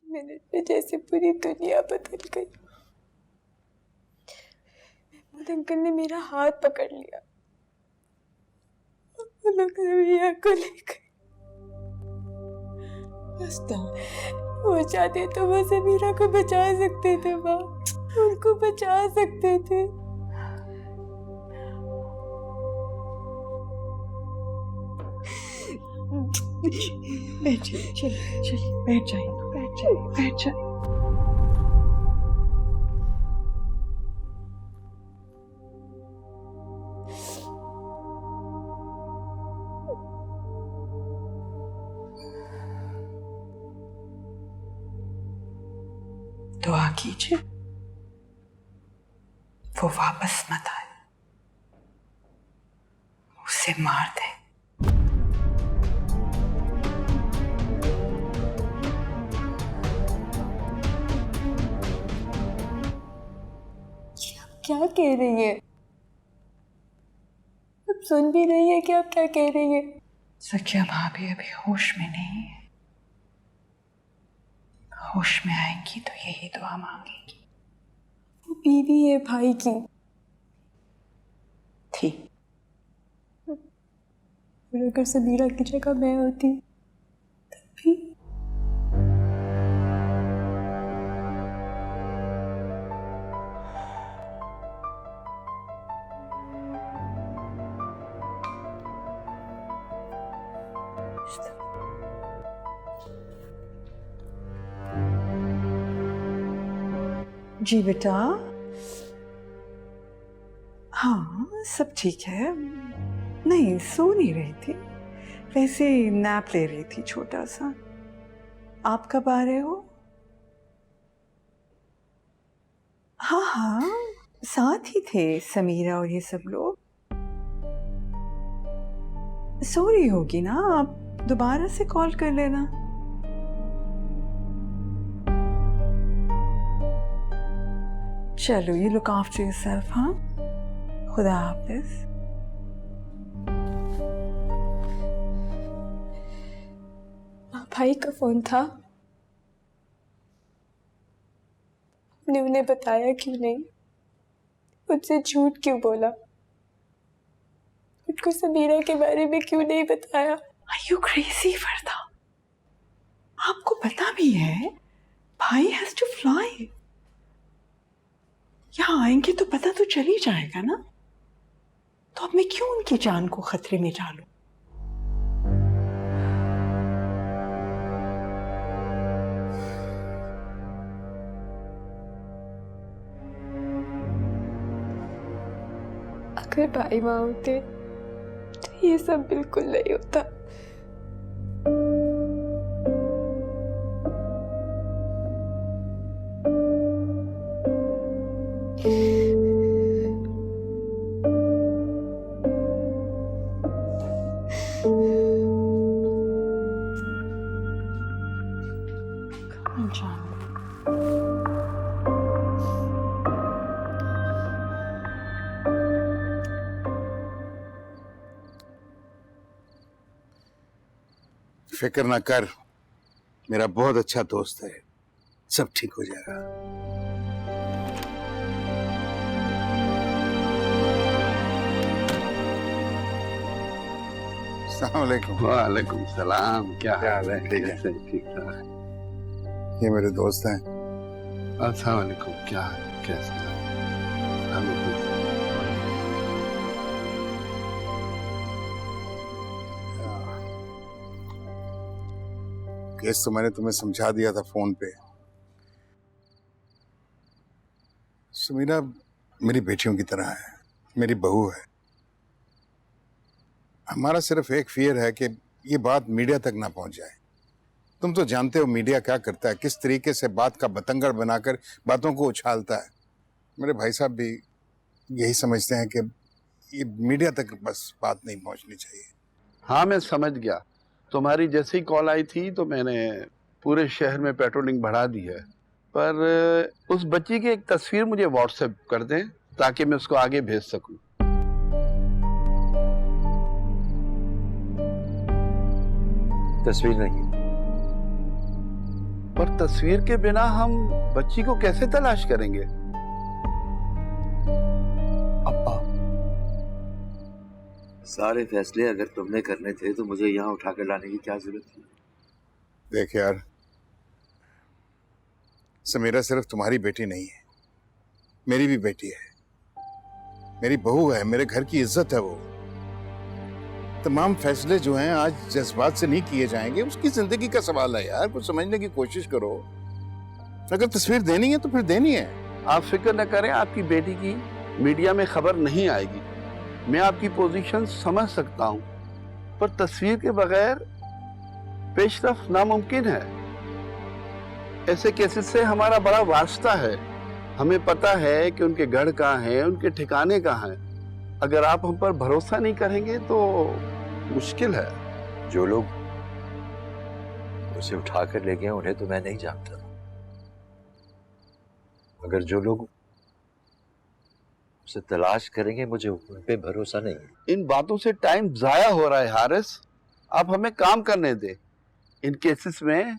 मेरे वजह से पूरी दुनिया बदल गई। महमूद अंकल ने मेरा हाथ पकड़ लिया, वो लोग समीरा को ले गए। वो चाहते तो वो समीरा को बचा सकते थे माँ, उनको बचा सकते थे। बैठिए, चलिए चलिए, बैठ जाइए, बैठ जाइए, बैठ जाइए। दुआ कीजिए वो वापस मत आए, उसे मार दे। क्या कह रही है? अब सुन भी रही है कि आप क्या कह रही है? सकिया भाभी अभी होश में नहीं है, होश में आएंगी तो यही दुआ मांगेगी। वो बीवी है भाई की। थी। और अगर समीरा की जगह मैं होती तब भी। जी बेटा, हाँ सब ठीक है। नहीं सो नहीं रही थी, वैसे नैप ले रही थी छोटा सा। आप कब आ रहे हो? हाँ हाँ साथ ही थे समीरा और ये सब लोग। सो रही होगी ना, आप दोबारा से कॉल कर लेना। चलो, you look after yourself, हाँ? खुदा हाफिज। भाई का फोन था, आपने उन्हें बताया क्यों नहीं? मुझसे झूठ क्यों बोला? उनको समीरा के बारे में क्यों नहीं बताया? Are you crazy, वर्दा? आपको पता भी है भाई has to fly। यहाँ आएंगे तो पता तो चल ही जाएगा ना, तो अब मैं क्यों उनकी जान को खतरे में डालूं? अगर भाई माँ होते तो ये सब बिल्कुल नहीं होता। फिक्र ना कर, मेरा बहुत अच्छा दोस्त है, सब ठीक हो जाएगा। अस्सलाम वालेकुम। वालेकुम सलाम। क्या हाल है? ठीक है। ठीक ठाक। ये मेरे दोस्त हैं। अस्सलाम वालेकुम। क्या हाल? कैसे? केस तो मैंने तुम्हें समझा दिया था फोन पे। समीरा मेरी बेटियों की तरह है, मेरी बहू है। हमारा सिर्फ एक फियर है कि ये बात मीडिया तक ना पहुंच जाए। तुम तो जानते हो मीडिया क्या करता है, किस तरीके से बात का बतंगड़ बनाकर बातों को उछालता है। मेरे भाई साहब भी यही समझते हैं कि ये मीडिया तक बस बात नहीं पहुंचनी चाहिए। हाँ मैं समझ गया। तुम्हारी जैसे ही कॉल आई थी तो मैंने पूरे शहर में पेट्रोलिंग बढ़ा दी है, पर उस बच्ची की एक तस्वीर मुझे व्हाट्सएप कर दें ताकि मैं उसको आगे भेज सकूं। तस्वीर नहीं, पर तस्वीर के बिना हम बच्ची को कैसे तलाश करेंगे? अब्बा, सारे फैसले अगर तुमने करने थे तो मुझे यहाँ उठा कर लाने की क्या जरूरत थी? देख यार, समीरा सिर्फ तुम्हारी बेटी नहीं है, मेरी भी बेटी है, मेरी बहू है, मेरे घर की इज्जत है वो। तमाम फैसले जो हैं आज जज्बात से नहीं किए जाएंगे, उसकी जिंदगी का सवाल है यार, कुछ समझने की कोशिश करो। अगर तस्वीर देनी है तो फिर देनी है। आप फिक्र न करें, आपकी बेटी की मीडिया में खबर नहीं आएगी। मैं आपकी पोजीशन समझ सकता हूं, पर तस्वीर के बगैर पेशरफ नामुमकिन है। ऐसे केसेस से हमारा बड़ा वास्ता है, हमें पता है कि उनके घर कहाँ हैं, उनके ठिकाने कहाँ हैं। अगर आप हम पर भरोसा नहीं करेंगे तो मुश्किल है। जो लोग उसे उठा कर ले गए उन्हें तो मैं नहीं जानता, मगर जो लोग उसे तलाश करेंगे मुझे उन पे भरोसा नहीं है। इन बातों से टाइम जाया हो रहा है हारिस, आप हमें काम करने दें। इन केसेस में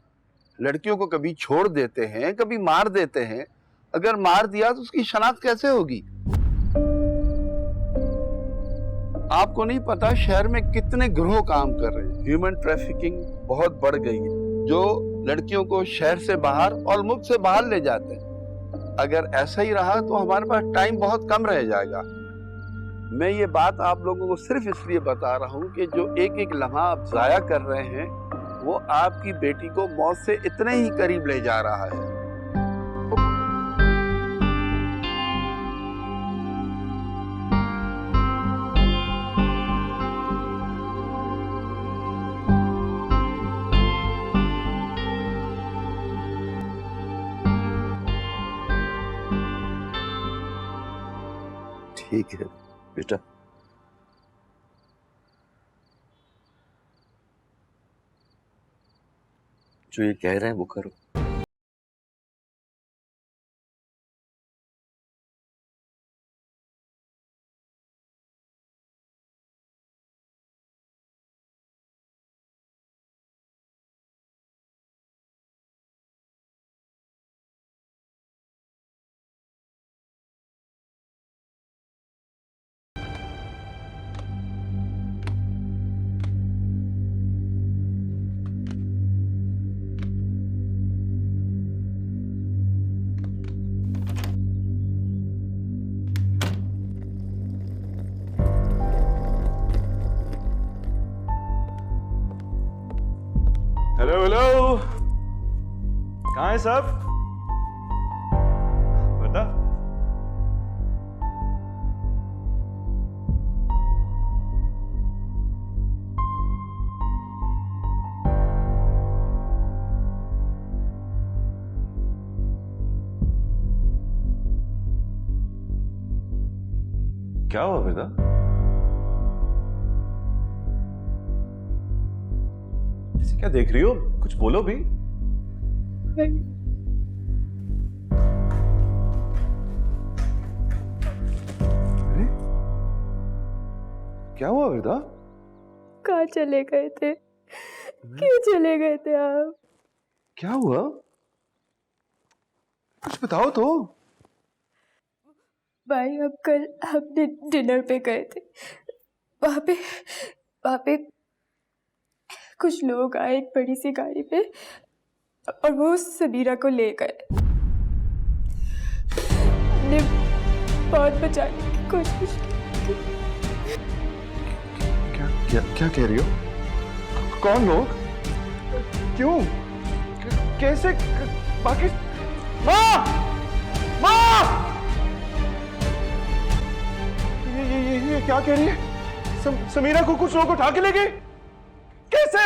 लड़कियों को कभी छोड़ देते हैं, कभी मार देते हैं। अगर मार दिया तो उसकी शनाख्त कैसे होगी? आपको नहीं पता शहर में कितने गिरोह काम कर रहे हैं। ह्यूमन ट्रैफिकिंग बहुत बढ़ गई है, जो लड़कियों को शहर से बाहर और मुल्क से बाहर ले जाते हैं। अगर ऐसा ही रहा तो हमारे पास टाइम बहुत कम रह जाएगा। मैं ये बात आप लोगों को सिर्फ इसलिए बता रहा हूँ कि जो एक एक लम्हा आप जाया कर रहे हैं वो आपकी बेटी को मौत से इतने ही करीब ले जा रहा है। ठीक है बेटा, जो ये कह रहे हैं वो करो। हेलो हेलो, कहाँ है सब? बता। क्या हुआ बेटा? क्या देख रही हो? कुछ बोलो भी। अरे क्या हुआ बेटा? कहाँ चले गए थे? क्यों चले गए थे आप? क्या हुआ? कुछ बताओ तो। भाई, अब कल हम डिनर पे गए थे। वहाँ पे कुछ लोग आए एक बड़ी सी गाड़ी पे और वो समीरा को ले गए। हमने बहुत बचाने की कोशिश की। क्या कह रही हो? कौन लोग? क्यों? कैसे? बाकी माँ! माँ! ये क्या कह रही है? समीरा को कुछ लोग उठा के ले गए? कैसे?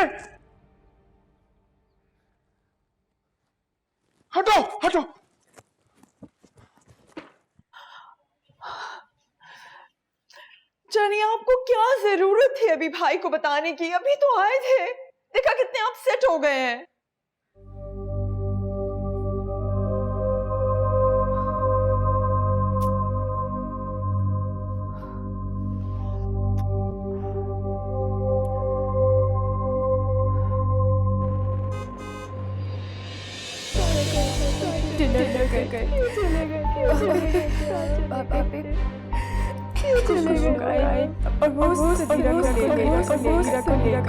हटो हटो। जानिए, आपको क्या जरूरत थी अभी भाई को बताने की? अभी तो आए थे, देखा कितने अपसेट हो गए हैं। डिनर न कर गए? पापा पे क्यों चले गए? और वो समीरा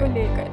को ले गए।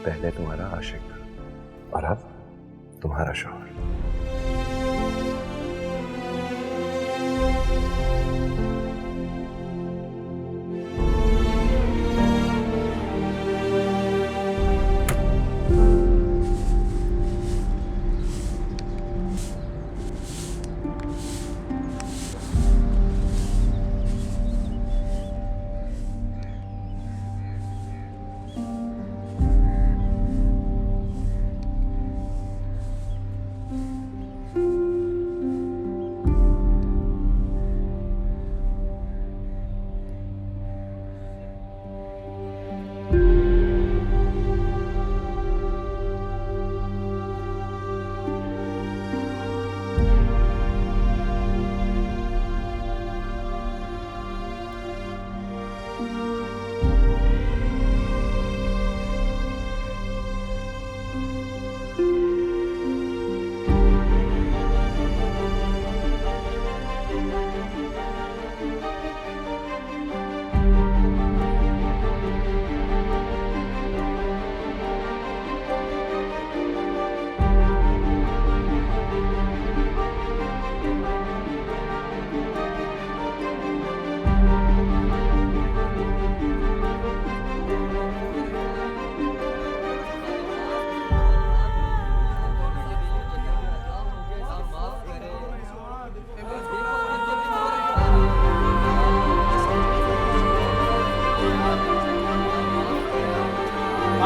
पहले तुम्हारा आशिक और अब तुम्हारा शौहर।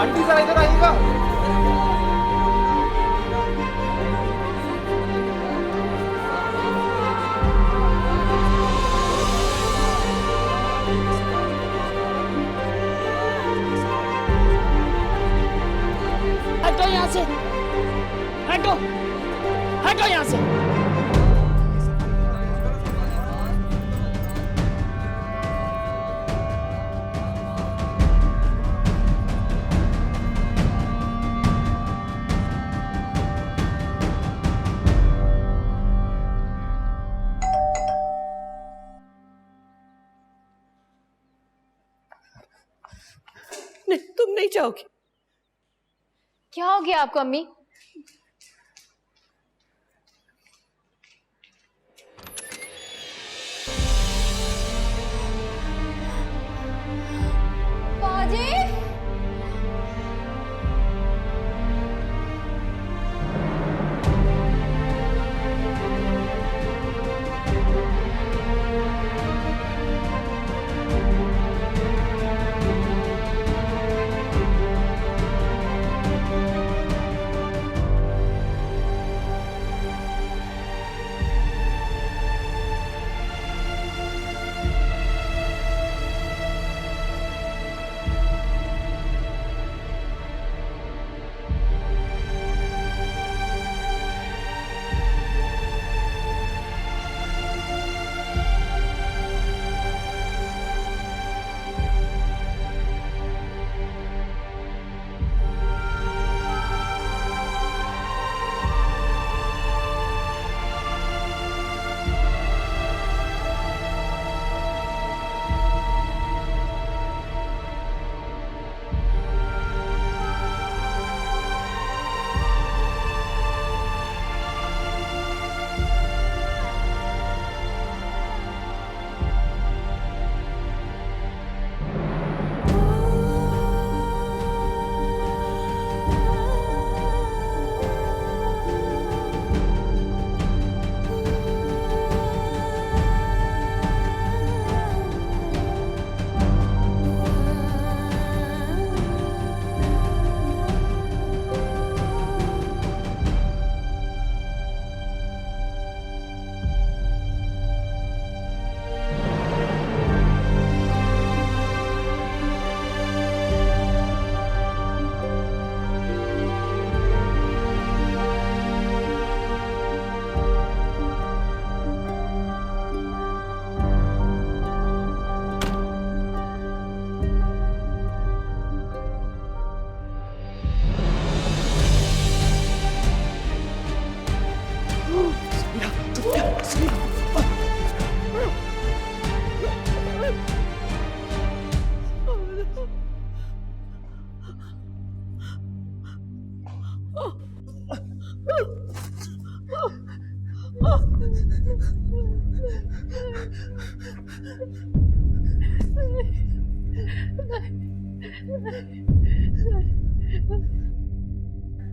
आंटी जरा इधर आइएगा। हटो यहाँ से, हटो, हटो यहाँ से। नहीं, तुम नहीं जाओगी। क्या हो गया आपको अम्मी? बाजी?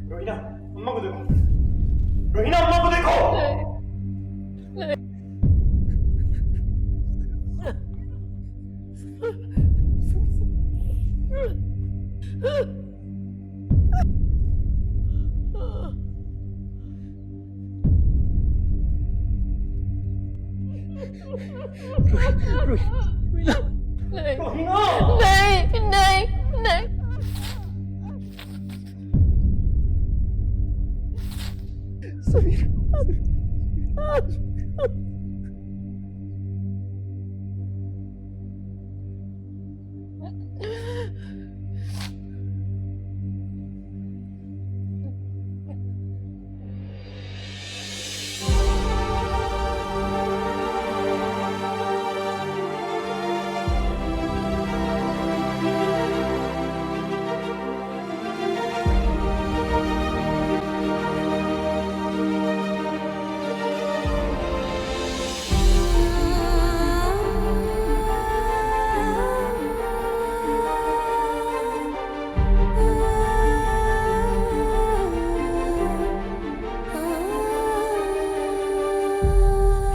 रोहिना, अम्मा को देखो। रोहिना, अम्मा को देखो। नहीं नहीं नहीं।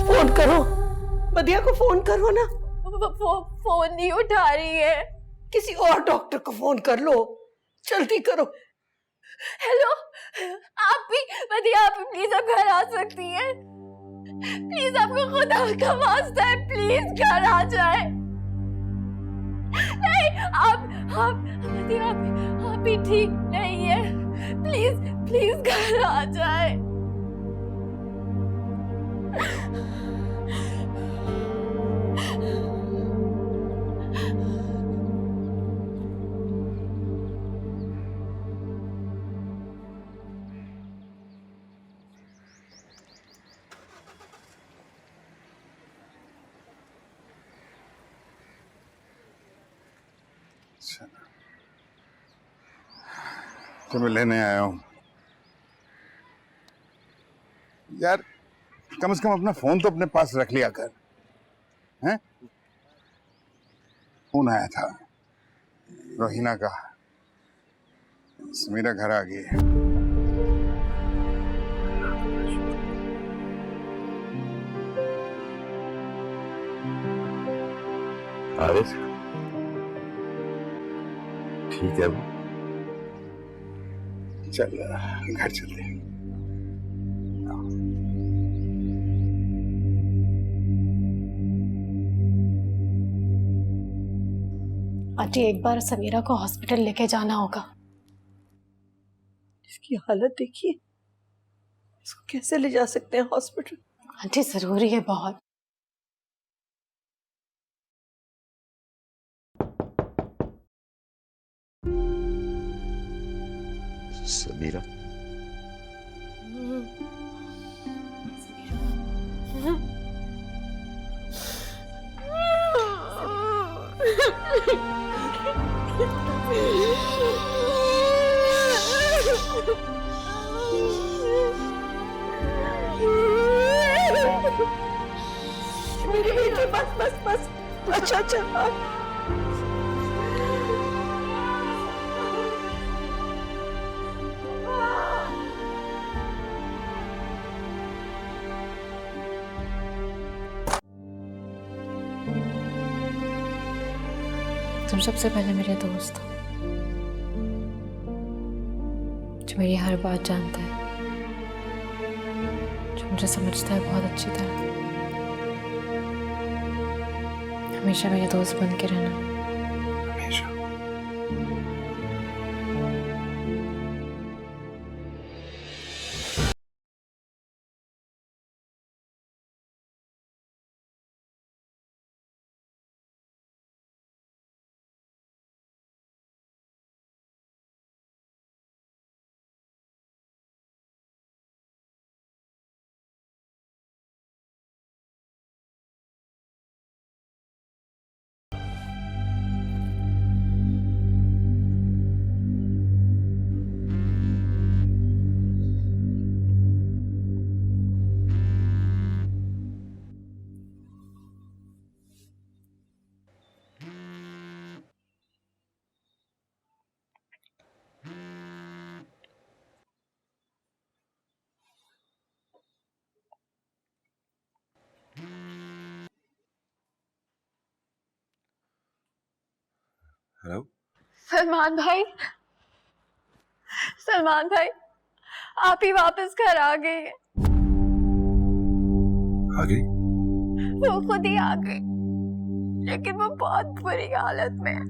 फोन करो, बदिया को फोन करो ना। फोन नहीं उठा रही है। किसी और डॉक्टर को फोन कर लो, जल्दी करो। हेलो, आप भी बदिया, आप भी प्लीज आप घर आ सकती हैं? प्लीज, आपको खुदा का वास्ता है, प्लीज घर आ जाए। नहीं, आप बदिया, आप भी ठीक नहीं है। प्लीज प्लीज घर आ जाए। तुम्हें लेने आया हूं यार। कम से कम अपना फोन तो अपने पास रख लिया कर, हैं? फोन आया था रोहिना का, समीरा घर आ गई है। आरिफ ठीक है वो? चल घर चलते हैं। आंटी, एक बार समीरा को हॉस्पिटल लेके जाना होगा। इसकी हालत देखिए, इसको कैसे ले जा सकते हैं हॉस्पिटल? आंटी, जरूरी है बहुत। समीरा, मेरी बेटी, बस बस बस। अच्छा अच्छा, तुम सबसे पहले मेरे दोस्त हो, जो मेरी हर बात जानता है, जो मुझे समझता है बहुत अच्छी तरह। हमेशा मेरे दोस्त बन के रहना। हमेशा। हेलो सलमान भाई, सलमान भाई, आप ही वापस घर आ गए हैं। आ गई? वो खुद ही आ गई, लेकिन वो बहुत बुरी हालत में है।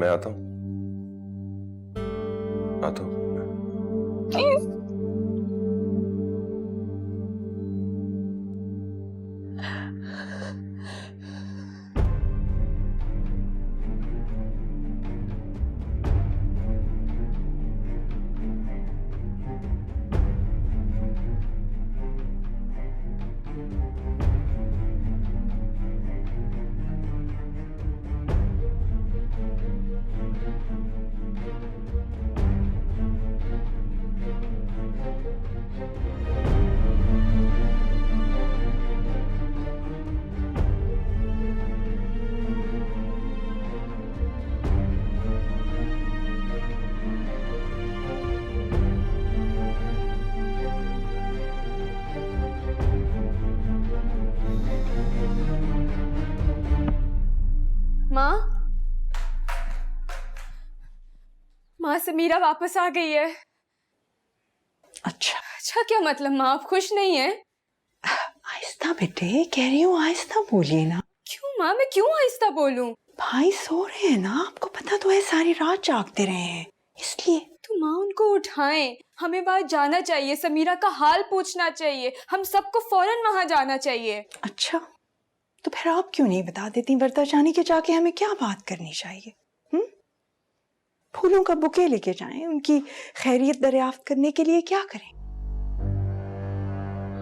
मैं आता हूँ, आता हूँ। प्लीज। माँ, समीरा वापस आ गई है। अच्छा अच्छा क्या मतलब माँ, आप खुश नहीं है? आहिस्ता बेटे, कह रही हूँ आहिस्ता बोलिए ना। क्यों माँ, मैं क्यों आहिस्ता बोलूं? भाई सो रहे हैं ना, आपको पता तो है सारी रात जागते रहे हैं, इसलिए। तो माँ उनको उठाएं, हमें बाहर जाना चाहिए, समीरा का हाल पूछना चाहिए, हम सबको फौरन वहां जाना चाहिए। अच्छा तो फिर आप क्यों नहीं बता देती वर्दा जाने के जाके हमें क्या बात करनी चाहिए? फूलों का बुके लेके जाएं, उनकी खैरियत दरियाफ्त करने के लिए क्या करें?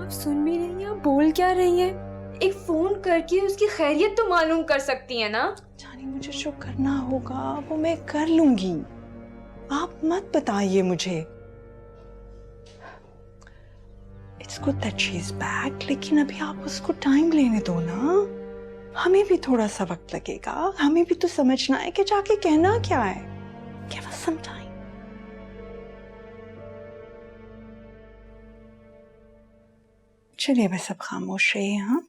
आप सुन भी रही हैं, आप बोल क्या रही हैं? एक फोन करके उसकी खैरियत तो मालूम कर सकती है ना। जानी मुझे जो करना होगा वो मैं कर लूंगी, आप मत बताइए मुझे। It's good that she is back, लेकिन अभी आप उसको टाइम लेने दो ना, हमें भी थोड़ा सा वक्त लगेगा, हमें भी तो समझना है कि जाके कहना क्या है। Give us some time. चलिए बस अब खामोश रहिए। हाँ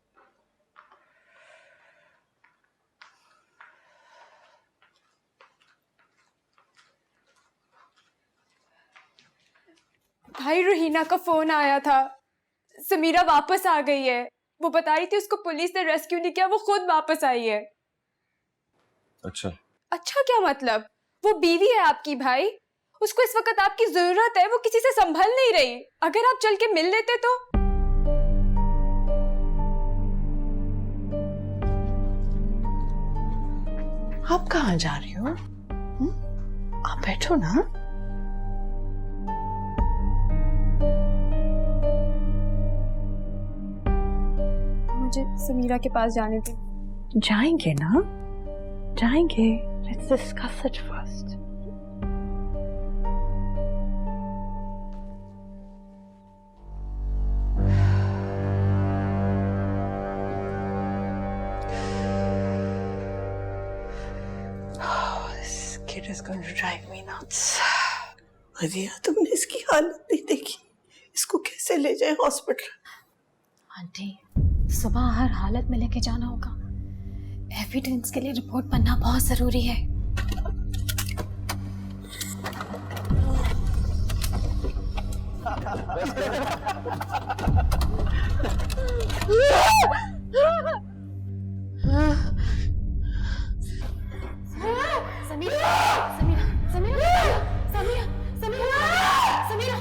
भाई, रोहिना का फोन आया था, समीरा वापस आ गई है। वो बता रही थी उसको पुलिस ने रेस्क्यू नहीं किया, वो खुद वापस आई है। अच्छा? अच्छा क्या मतलब? वो बीवी है आपकी भाई, उसको इस वक्त आपकी जरूरत है, वो किसी से संभल नहीं रही। अगर आप चल के मिल लेते तो। आप कहाँ जा रही हो? आप बैठो ना। मुझे समीरा के पास जाने दे। जाएंगे ना, जाएंगे। Let's discuss it first. Oh, this kid is going to drive me nuts. अरिया, तुमने इसकी हालत नहीं देखी, इसको कैसे ले जाए हॉस्पिटल? आंटी, सुबह हर हालत में लेके जाना होगा, एविडेंस के लिए रिपोर्ट बनना बहुत जरूरी है। समीरा, समीरा, समीरा, समीरा, समीरा, समीरा,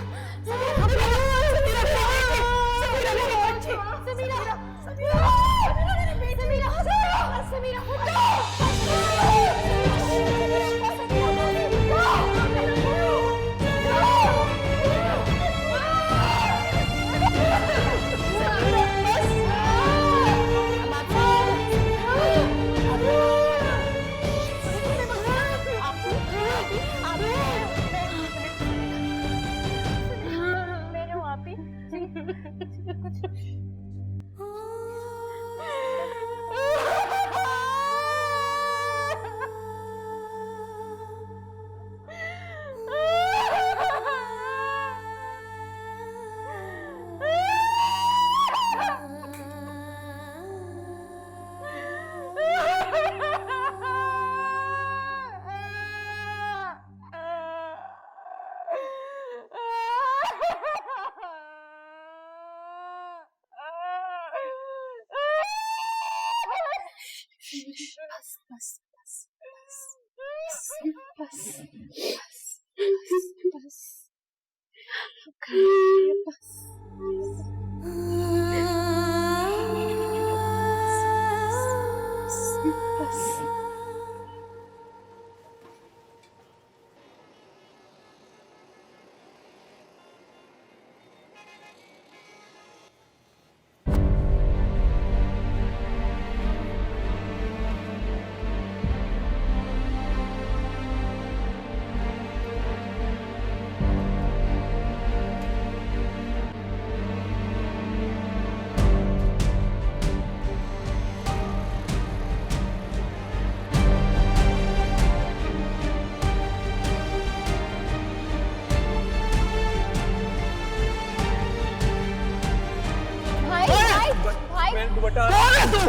बस बस बस बस बस बस बस बस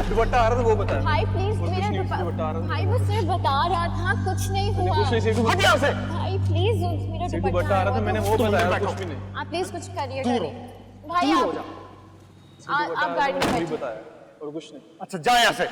दुपट्टा आ रहा था वो बता। भाई प्लीज मेरा भाई वो सिर्फ बता रहा था, कुछ नहीं हुआ। कुछ नहीं सीटू, हट यहाँ से। भाई प्लीज मेरा दुपट्टा आ रहा था, मैंने वो बताया, कुछ भी नहीं। आप प्लीज कुछ करिए भाई। आप गाड़ी में बैठिए। बताया और कुछ नहीं। अच्छा जा यहाँ से।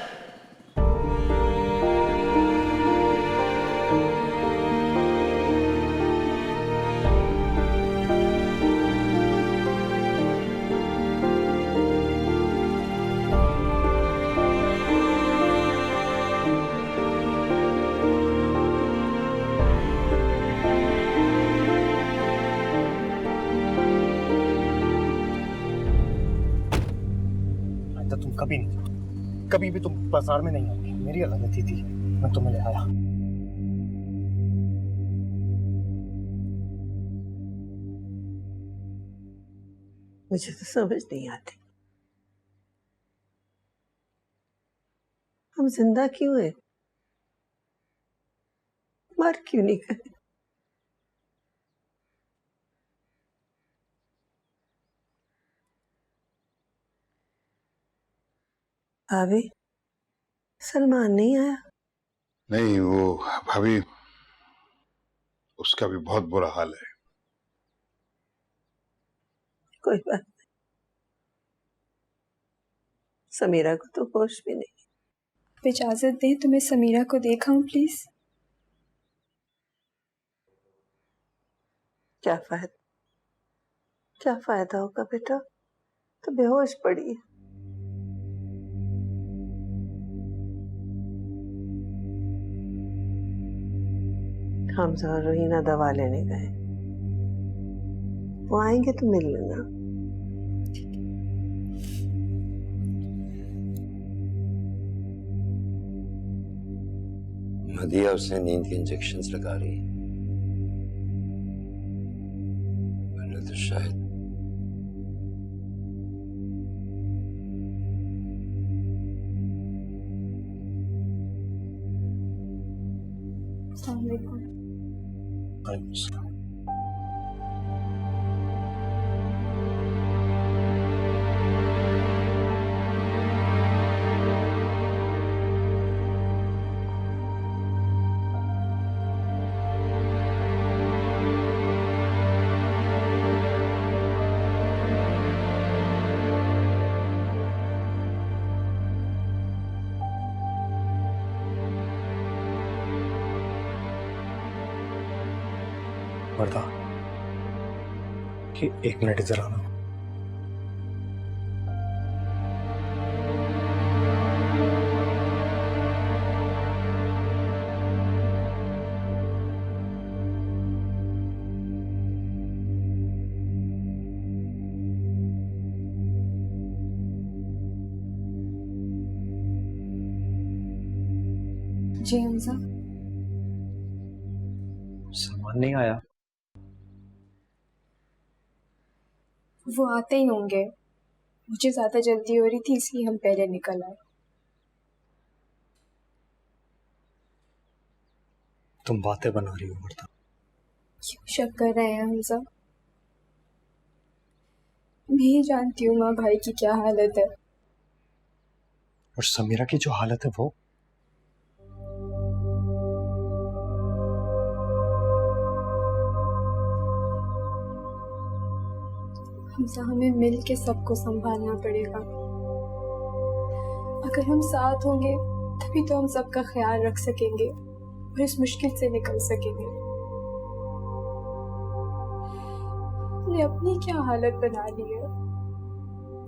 तुम कभी भी तुम बाजार में नहीं आओगे। मेरी गलती थी, मैं तुम्हें ले आया। मुझे तो समझ नहीं आती, हम जिंदा क्यों हैं, मर क्यों नहीं गए। भाभी, सलमान नहीं आया? नहीं, वो भाभी, उसका भी बहुत बुरा हाल है। कोई बात नहीं, समीरा को तो होश भी नहीं। इजाजत दें तो मैं समीरा को देखाऊं प्लीज। क्या फायदा होगा बेटा, तो बेहोश पड़ी है। हमजा और रोहिना दवा लेने गए, वो आएंगे तो मिल लेना। मदिया उसे नींद के इंजेक्शंस लगा रही है, वरना तो शायद। अस्सलाम वालेकुम। वर्दा, कि 1 मिनट इधर आना। जी हमजा। सलमान नहीं आया? वो आते ही होंगे, मुझे ज्यादा जल्दी हो रही थी इसलिए हम पहले निकल आए। तुम बातें बना रही हो वर्दा। क्यों शक कर रहे हैं हमजा? मैं ही जानती हूँ माँ भाई की क्या हालत है। और समीरा की जो हालत है वो? हमजा, हमें मिल के सबको संभालना पड़ेगा। अगर हम साथ होंगे तभी तो हम सबका ख्याल रख सकेंगे और इस मुश्किल से निकल सकेंगे। हमने अपनी क्या हालत बना ली है।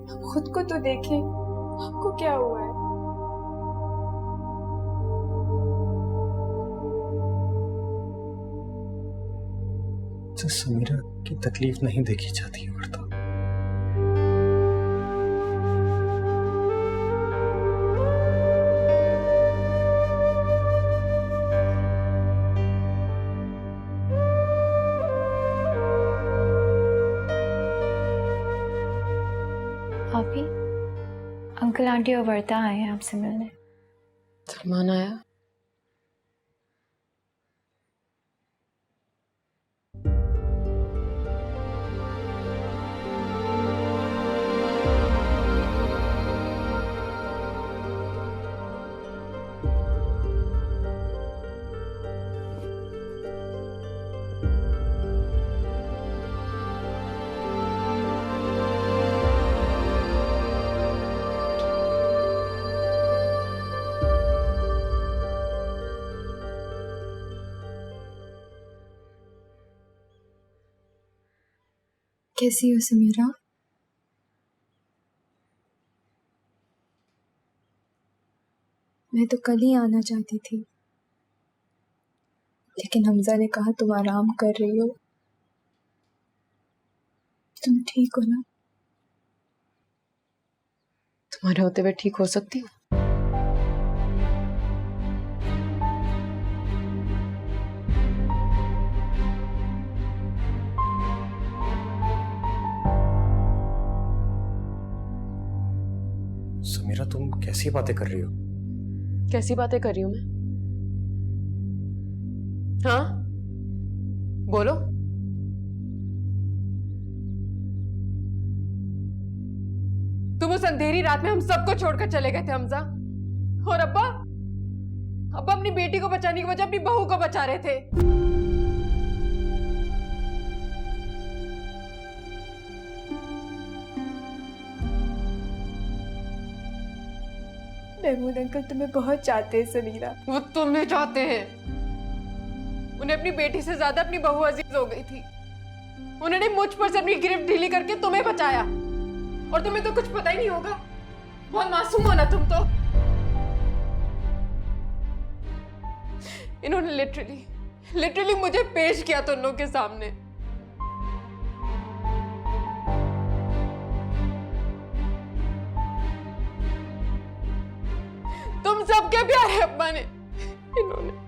हम खुद को तो देखें, आपको क्या हुआ है? तो समीरा की तकलीफ नहीं देखी जाती है वर्ता। भाभी, अंकल आंटी और वर्ता आए हैं आपसे मिलने। सलमान आया? कैसी हो समीरा? मैं तो कल ही आना चाहती थी, लेकिन हमजा ने कहा तुम आराम कर रही हो। तुम ठीक हो ना? तुम्हारे होते हुए ठीक हो सकती हूँ? समीरा तुम कैसी बातें कर रही हो? कैसी बातें कर रही हूँ मैं? हाँ, बोलो। तुम उस अंधेरी रात में हम सबको छोड़कर चले गए थे हमजा, और अब्बा अपनी बेटी को बचाने की वजह अपनी बहू को बचा रहे थे। महमूद अंकल तुम्हें बहुत चाहते हैं समीरा। वो तुम्हें चाहते हैं। उन्हें अपनी बेटी से ज्यादा अपनी बहू अजीज हो गई थी। उन्होंने मुझ पर से अपनी गिरफ्त ढीली करके तुम्हें बचाया, और तुम्हें तो कुछ पता ही नहीं होगा। बहुत मासूम हो ना तुम तो। इन्होंने लिटरली मुझे पेश किया तुम लोगों के सामने। तुम सबके प्यारे अब्बा ने इन्होंने।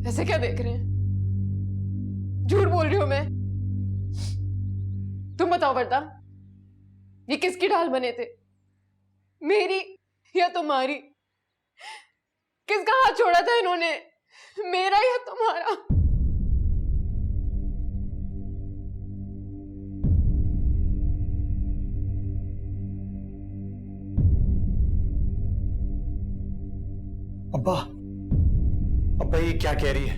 ऐसे क्या देख रहे हैं? झूठ बोल रही हूं मैं? तुम बताओ वर्ता, ये किसकी ढाल बने थे? मेरी या तुम्हारी? किसका हाथ छोड़ा था इन्होंने, मेरा या तुम्हारा? अब्बा, अब्बा ये क्या कह रही है?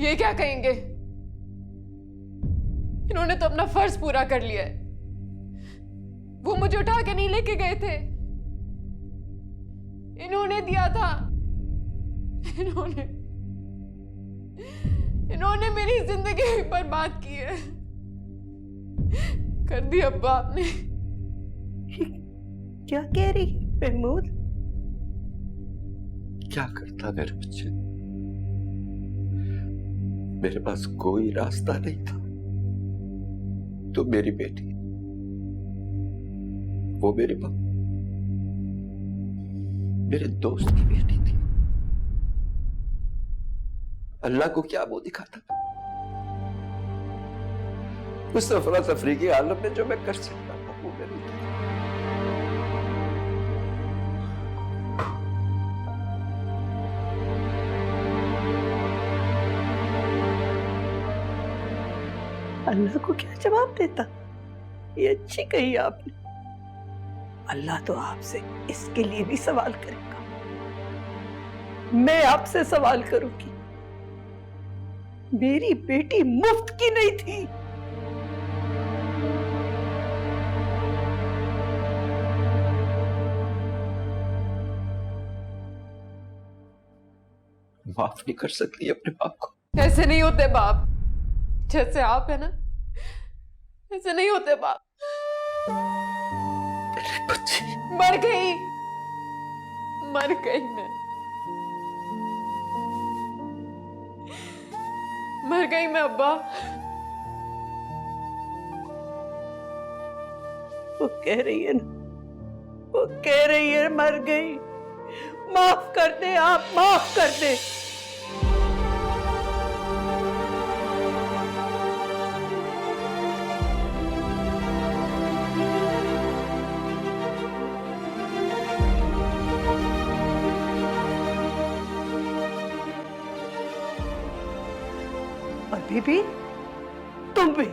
ये क्या कहेंगे? इन्होंने तो अपना फर्ज पूरा कर लिया है। वो मुझे उठा के नहीं लेके गए थे, इन्होंने दिया था। इन्होंने मेरी जिंदगी बर्बाद की है। कर दी अब्बा आपने। क्या कह रही है महमूद? क्या करता मेरे बच्चे? मेरे पास कोई रास्ता नहीं था। तो मेरी बेटी, वो मेरे पास मेरे दोस्त की बेटी थी। अल्लाह को क्या वो दिखाता? उस अफरा तफरी की हालत में जो मैं कर सकता था वो मैंने किया। अल्लाह को क्या जवाब देता? ये अच्छी कही आपने। अल्लाह तो आपसे इसके लिए भी सवाल करेगा। मैं आपसे सवाल करूंगी, मेरी बेटी मुफ्त की नहीं थी। माफ नहीं कर सकती अपने बाप को? ऐसे नहीं होते बाप, जैसे आप है ना, ऐसे नहीं होते बाप। बच्ची मर गई, मर गई मैं, मर गई मैं अब्बा। वो कह रही है ना, वो कह रही है मर गई। माफ कर दे आप, माफ कर दे। और बीबी, तुम भी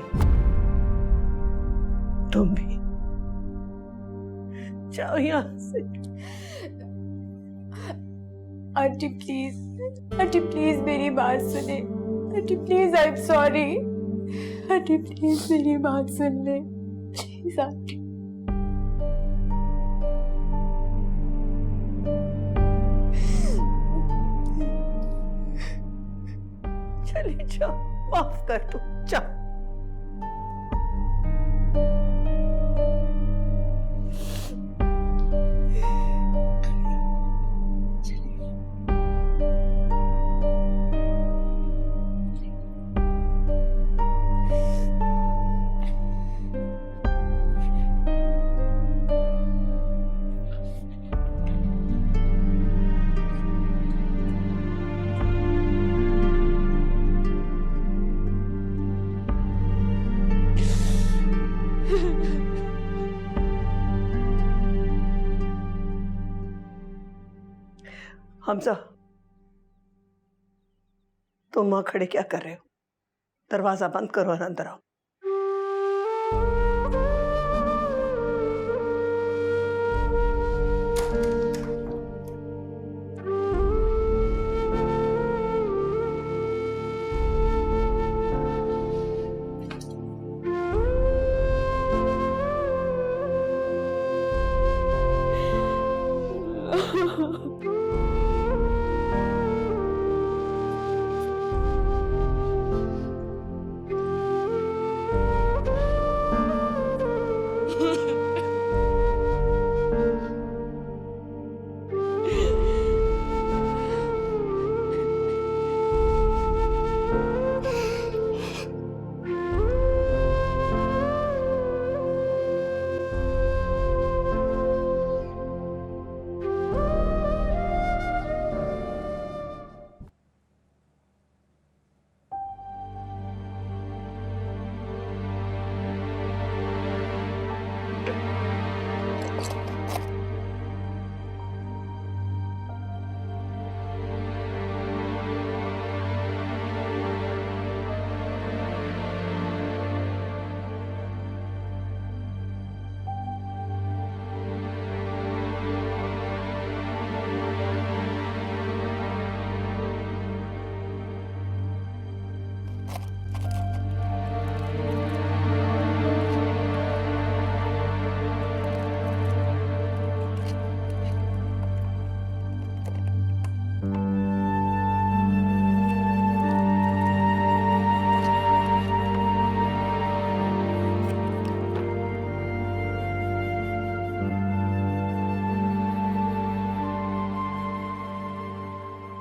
जाओ यहां से। आंटी प्लीज मेरी बात सुने। Aunty please, I am sorry. Aunty please मेरी बात सुन ले, प्लीज आंटी। चले जाओ, माफ कर दो, जाओ। हमजा, तुम वहां खड़े क्या कर रहे हो? दरवाजा बंद करो और अंदर आओ।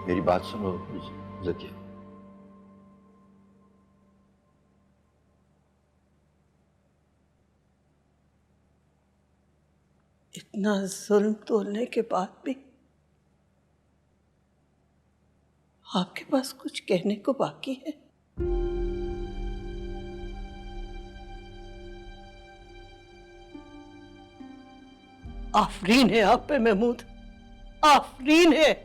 मेरी बात सुनो ज़किया। इतना जुल्म तोलने के बाद भी आपके पास कुछ कहने को बाकी है? आफरीन है आप पे महमूद, आफरीन है।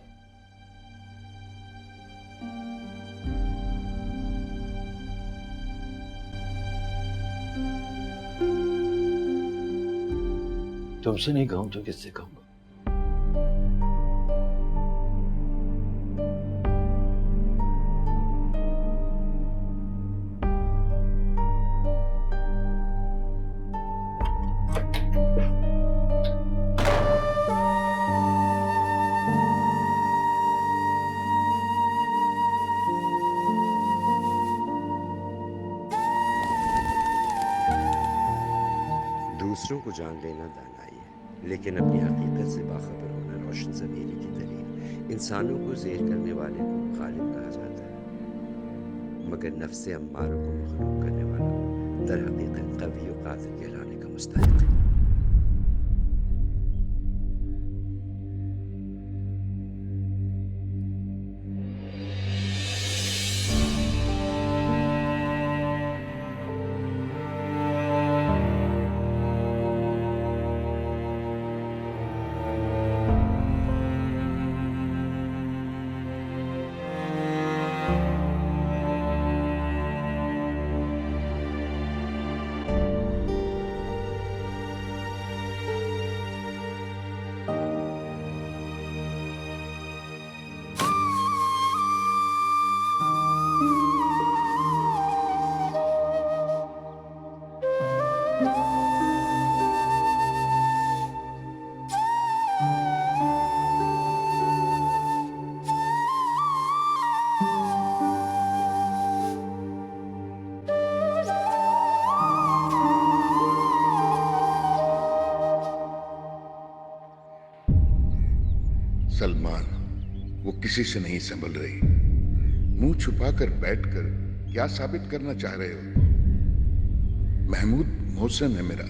तुमसे नहीं कहूं तो किससे कहूंगा? दूसरों को जान लेना दानाई है, लेकिन अपनी हकीकत से बाखबर होना रोशन ज़मीरी की दलील। इंसानों को ज़ेर करने वाले को गालिब कहा जाता है, मगर नफ्स अम्मारों को मखलूक करने वाला दर हकीकत कवी और कातिल कहलाने का मुस्तहिक है। सलमान, वो किसी से नहीं संभल रही। मुंह छुपाकर बैठकर क्या साबित करना चाह रहे हो? महमूद मोहसिन है मेरा,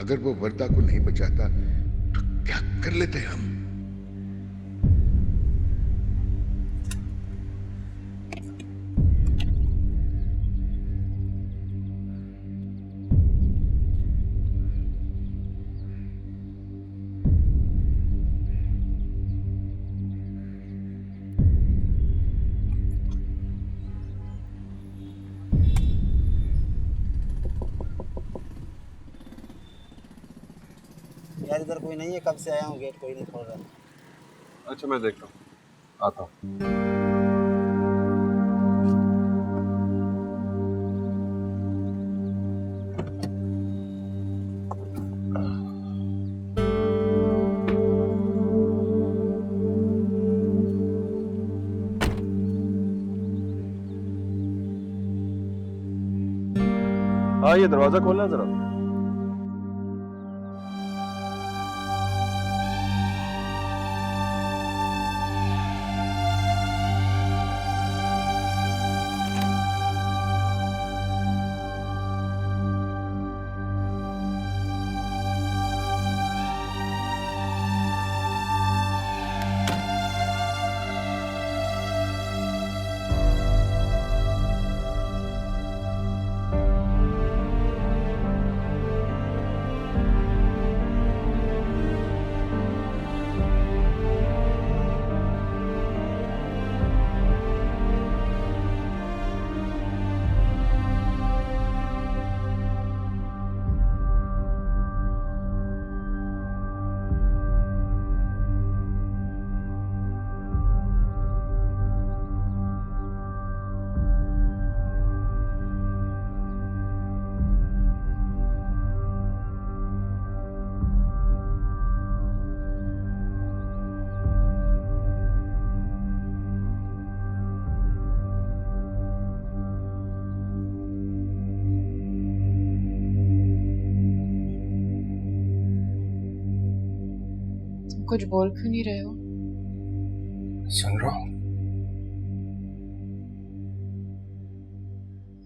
अगर वो वर्दा को नहीं बचाता तो क्या कर लेते हम? यार इधर कोई नहीं है, कब से आया हूँ, गेट कोई नहीं खोल रहा। अच्छा मैं देखता हूँ, आता हूँ। हाँ ये दरवाजा खोलना जरा। कुछ बोल क्यों नहीं रहे हो? सुन रहा हूँ।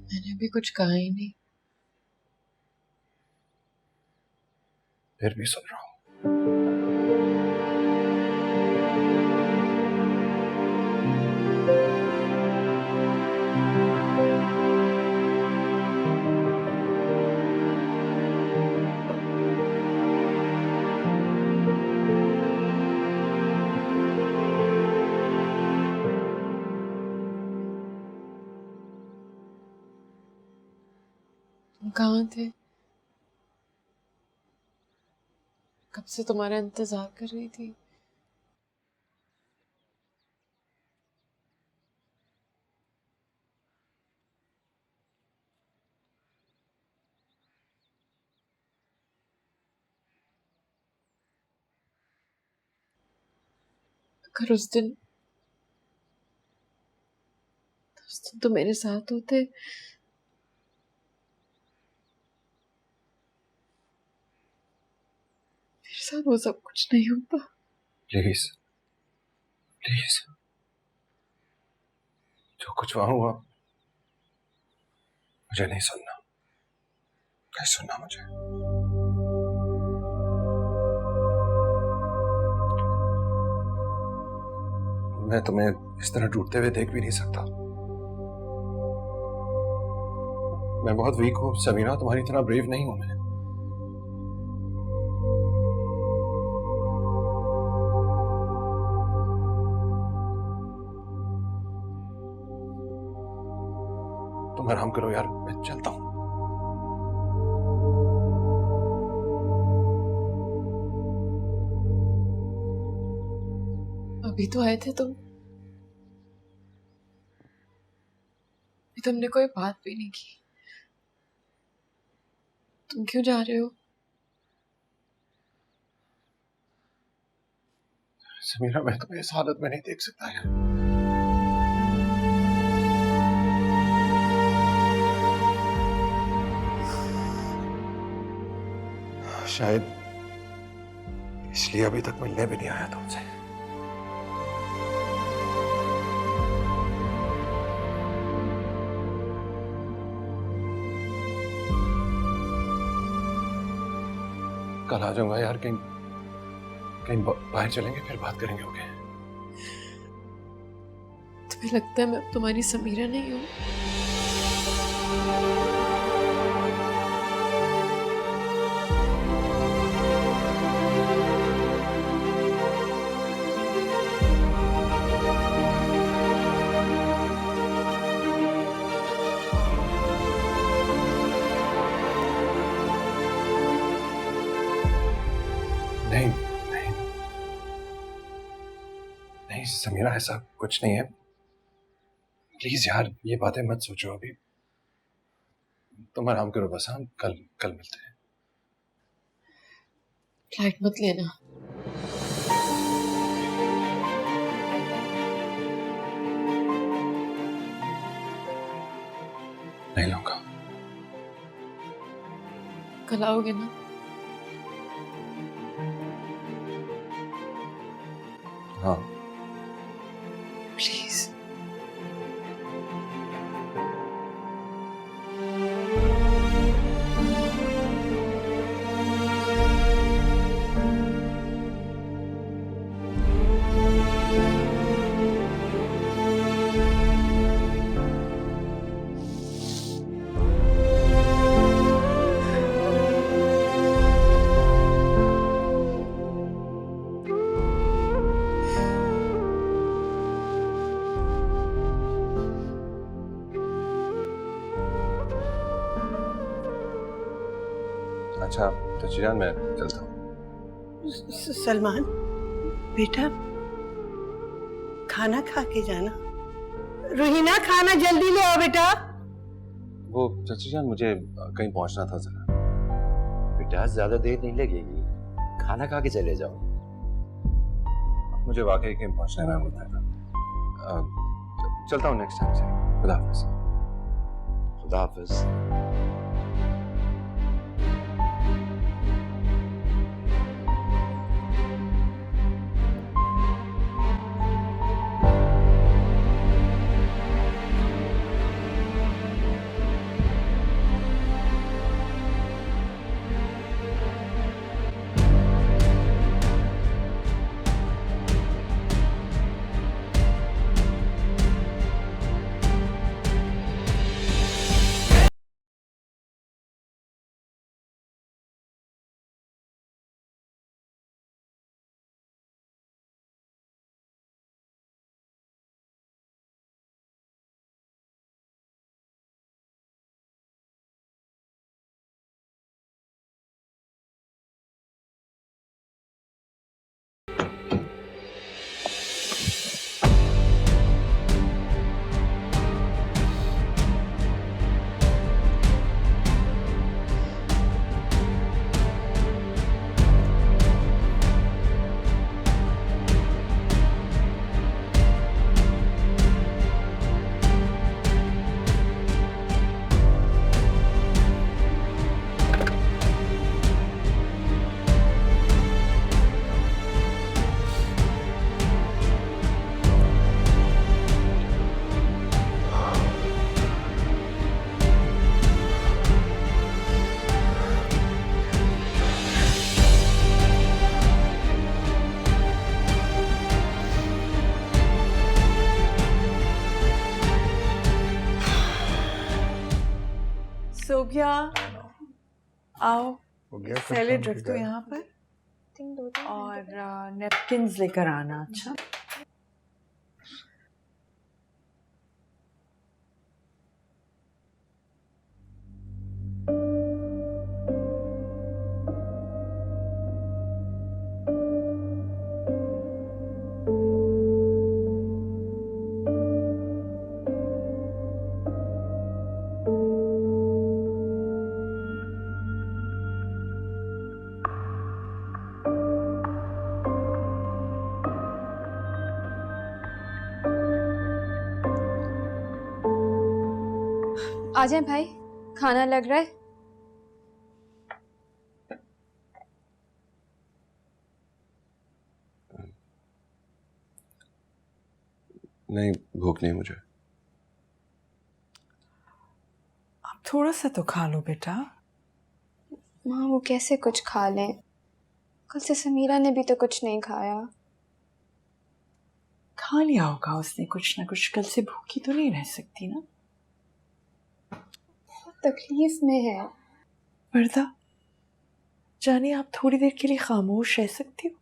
मैंने भी कुछ कहा ही नहीं। फिर भी सुन रहा हूँ। तुम कहाँ थे? कब से तुम्हारा इंतजार कर रही थी। अगर उस दिन तो मेरे साथ होते, मेरे साथ वो सब कुछ नहीं होता। प्लीज प्लीज, जो कुछ वहां हुआ मुझे नहीं सुनना, नहीं सुनना मुझे। मैं तुम्हें इस तरह टूटते हुए देख भी नहीं सकता। मैं बहुत वीक हूं समीरा, तुम्हारी तरह ब्रेव नहीं हूं मैं। तुम आराम करो यार, मैं चलता हूं। अभी तो आए थे तुम, तुमने कोई बात भी नहीं की। तुम क्यों जा रहे हो? समीरा, मैं तुम्हें इस हालत में नहीं देख सकता यार। शायद इसलिए अभी तक मिलने भी नहीं आया तुमसे। कल आ जाऊंगा यार, कहीं कहीं बाहर चलेंगे, फिर बात करेंगे। ओके? तुम्हें लगता है मैं अब तुम्हारी समीरा नहीं हूँ? नहीं नहीं नहीं समीरा, ऐसा कुछ नहीं है। प्लीज यार, ये बातें मत सोचो अभी। तुम आराम करो बस। हम कल मिलते हैं। फ्लाइट मत लेना। नहीं लूंगा। कल आओगे ना? हाँ प्लीज। अच्छा तो चिरान, मैं चलता हूँ। सलमान बेटा, खाना खा के जाना। रोहिना, खाना जल्दी ले आओ बेटा। वो चाची जान, मुझे कहीं पहुंचना था जरा। बेटा ज्यादा देर नहीं लगेगी, खाना खा के चले जाओ। मुझे वाकई कहीं पहुंचना है, मैं बताया था। चलता हूँ नेक्स्ट टाइम से। खुदा हाफिज। खुदा हाफिज। गया, आओ हो गया सैलेड confirm रख कि दो क्या? यहाँ पर और नेपकिन्स लेकर आना। अच्छा आ जाए भाई, खाना लग रहा है। नहीं, भूख नहीं मुझे। अब थोड़ा सा तो खा लो बेटा। माँ वो कैसे कुछ खा लें, कल से समीरा ने भी तो कुछ नहीं खाया। खा लिया होगा उसने कुछ ना कुछ, कल से भूखी तो नहीं रह सकती ना। तकलीफ में है। वर्दा जाने आप थोड़ी देर के लिए खामोश रह सकती हो?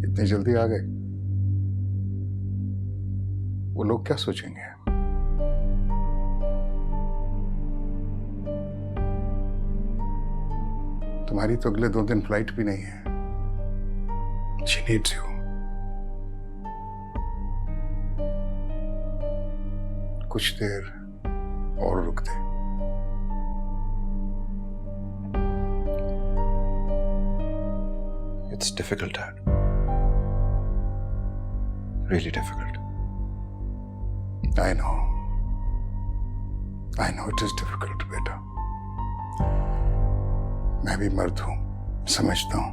इतनी जल्दी आ गए? वो लोग क्या सोचेंगे? तुम्हारी तो अगले 2 दिन फ्लाइट भी नहीं है। She needs you. कुछ देर और रुक दे। It's difficult, Dad. Really difficult. I know. I know it is difficult, बेटा। मैं भी मर्द हूं, समझता हूं।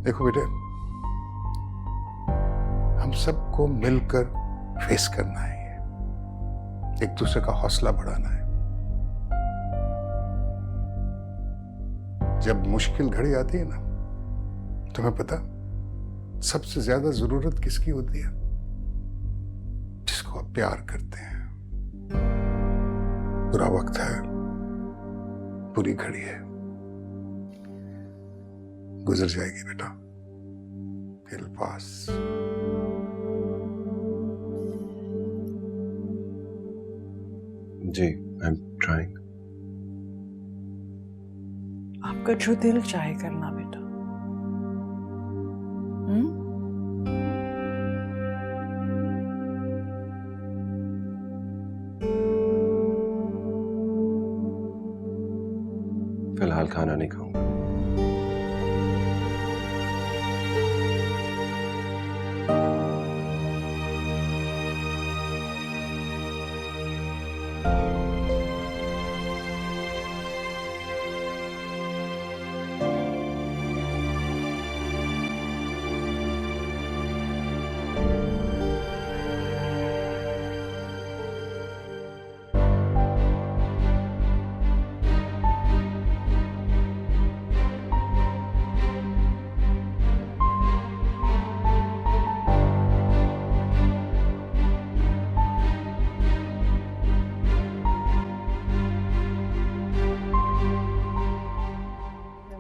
देखो बेटे, हम सबको मिलकर फेस करना है, ये एक दूसरे का हौसला बढ़ाना है। जब मुश्किल घड़ी आती है ना, तुम्हें पता सबसे ज्यादा जरूरत किसकी होती है? जिसको आप प्यार करते हैं। बुरा वक्त है, बुरी घड़ी है, गुजर जाएगी बेटा। It'll pass. Ji, I'm trying. आपका जो दिल चाहे करना बेटा। फिलहाल खाना नहीं खाऊंगा।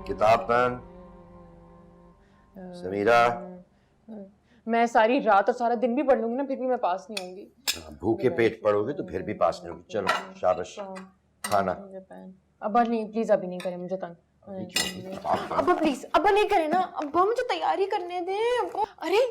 किताब बंद। समीरा, मैं सारी रात और सारा दिन भी पढ़ लूंगी ना, फिर भी मैं पास नहीं होंगी। भूखे पेट पढ़ोगे तो फिर भी पास नहीं होगी। चलो शाबाश। खाना अब्बा नहीं, प्लीज अभी नहीं करें, मुझे तंग। किताब अब्बा प्लीज, अब्बा नहीं करें ना, अब्बा मुझे तैयारी करने दें अब्बा। अरे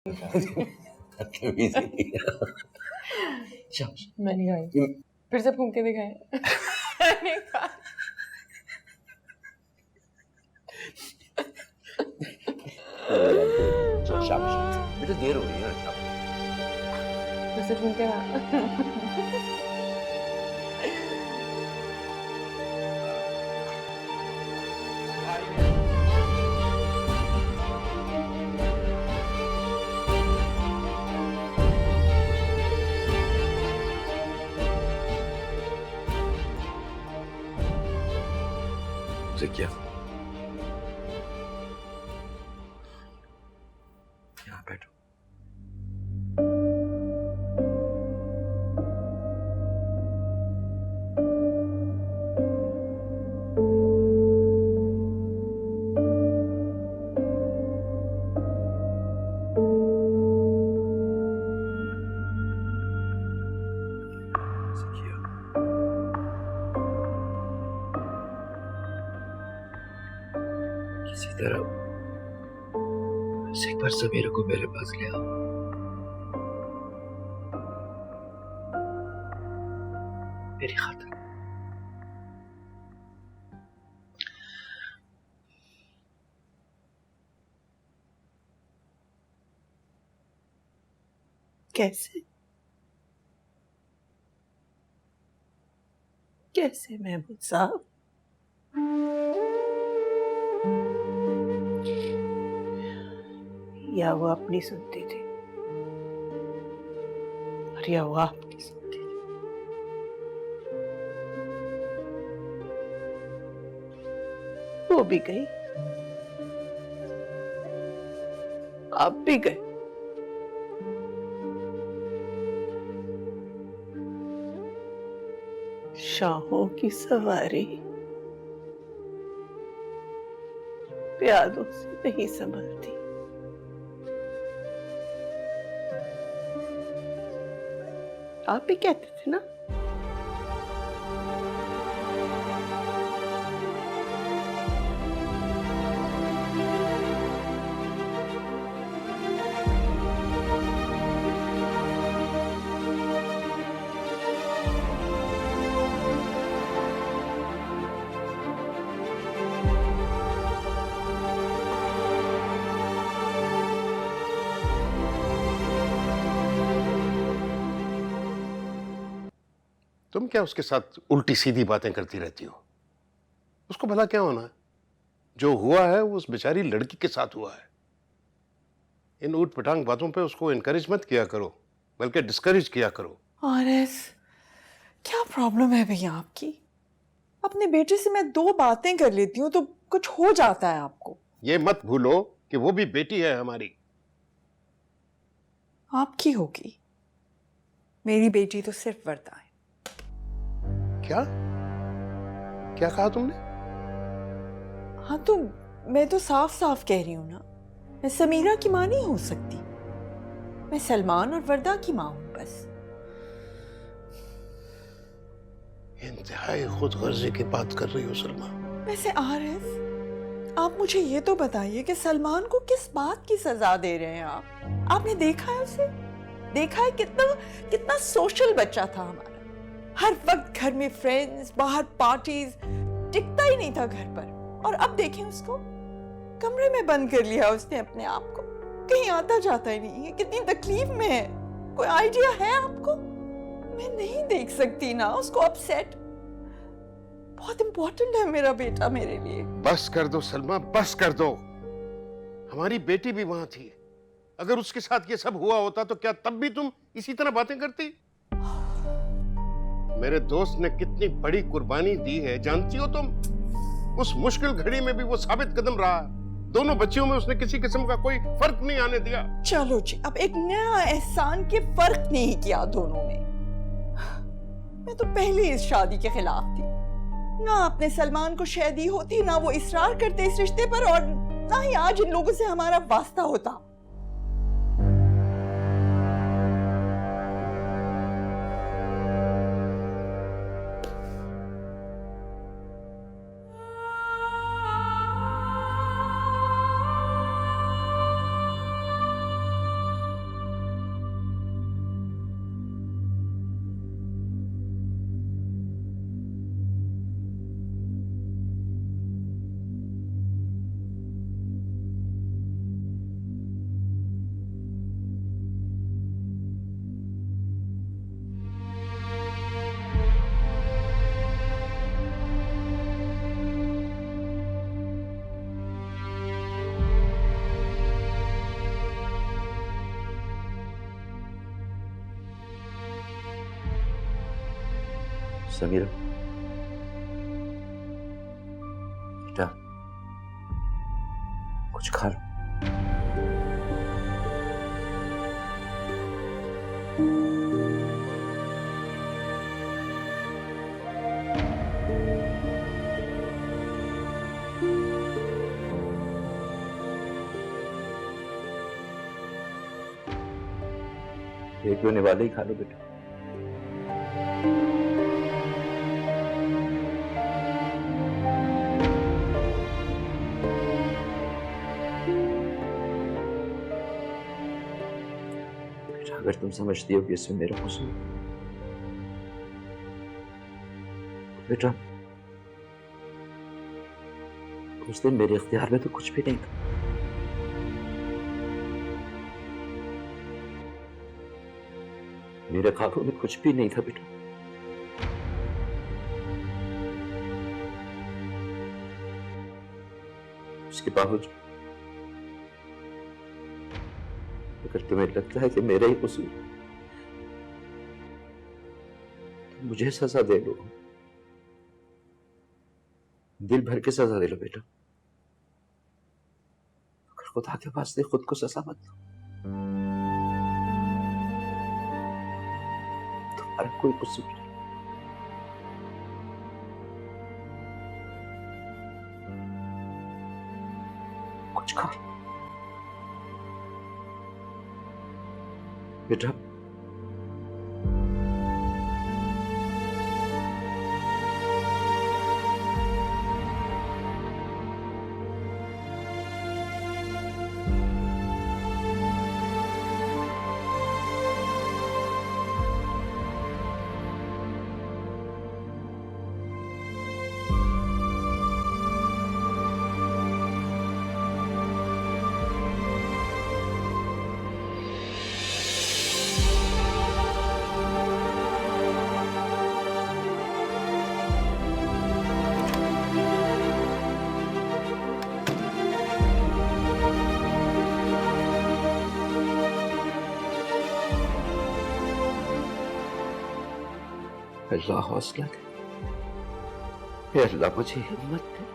मैंने खाई, फिर से फूंक के दिखाए। मैंने कहा शाबाश बेटा, देर हो गई है। फिर से फूंक के ना। उसे क्या? यहाँ बैठो। किसी तरह एक बार समीरा को मेरे पास ले आओ। मेरी खातिर। कैसे कैसे महमूद साहब? या वो अपनी सुनती थी और या वो आपकी सुनती थी। वो भी गई, आप भी गए। शाहों की सवारी प्यादों से नहीं संभलती। आप भी कहते थे ना? तुम क्या उसके साथ उल्टी सीधी बातें करती रहती हो? उसको भला क्या होना है? जो हुआ है वो उस बेचारी लड़की के साथ हुआ है। इन ऊट पटांग बातों पे उसको एनकरेज मत किया करो, बल्कि डिस्करेज किया करो। आरएस, क्या प्रॉब्लम है भैया आपकी? अपने बेटे से मैं 2 बातें कर लेती हूँ तो कुछ हो जाता है आपको। ये मत भूलो कि वो भी बेटी है हमारी। आपकी होगी, मेरी बेटी तो सिर्फ वर्दा है। क्या क्या कहा तुमने? हाँ तो मैं तो साफ साफ कह रही हूँ ना, मैं समीरा की माँ नहीं हो सकती। मैं सलमान और वर्दा की माँ हूँ बस। इंतहाई खुदगर्जी की बात कर रही हो सलमा। वैसे आरएस, आप मुझे ये तो बताइए कि सलमान को किस बात की सजा दे रहे हैं आप? आपने देखा है उसे? देखा है कितना कितना सोशल बच्चा था हमारा। हर वक्त घर में फ्रेंड्स, बाहर पार्टीज, टिकता ही नहीं था घर पर। और अब देखें उसको, कमरे में बंद कर लिया उसने अपने आप को, कहीं आता जाता ही नहीं है। कितनी तकलीफ में है, कोई आइडिया है आपको? मैं नहीं देख सकती ना उसको अपसेट। बहुत इंपॉर्टेंट है मेरा बेटा मेरे लिए। बस कर दो सलमा, बस कर दो। हमारी बेटी भी वहां थी। अगर उसके साथ ये सब हुआ होता तो क्या तब भी तुम इसी तरह बातें करती? मेरे दोस्त ने कितनी बड़ी कुर्बानी दी है जानती हो तुम? उस मुश्किल घड़ी में भी वो साबित कदम रहा। दोनों बच्चियों में उसने किसी किस्म का कोई फर्क नहीं आने दिया। चलो जी, अब एक नया एहसान के फर्क नहीं किया दोनों में। मैं तो पहले इस शादी के खिलाफ थी। ना आपने सलमान को शय दी होती, ना वो इसरार करते इस रिश्ते पर, और ना ही आज इन लोगों से हमारा वास्ता होता। समीरा बेटा, कुछ खा लो। एक होने वाले ही खा लो बेटा। बेटा अगर तुम समझती हो कि इसमें मेरा कसूर, बेटा उस दिन मेरे इख्तियार में तो कुछ भी नहीं था। मेरे काबू में कुछ भी नहीं था बेटा। उसके बावजूद अगर तुम्हें लगता है कि मेरा ही कसूर, तो मुझे सजा दे लो, दिल भर के सजा दे लो बेटा, मगर खुदा के वास्ते खुद को सजा मत दो। तुम्हारा कोई कसूर नहीं। कुछ खा बेटा। अल्लाह हौसला दे, हे अल्लाह मुझे हिम्मत दे।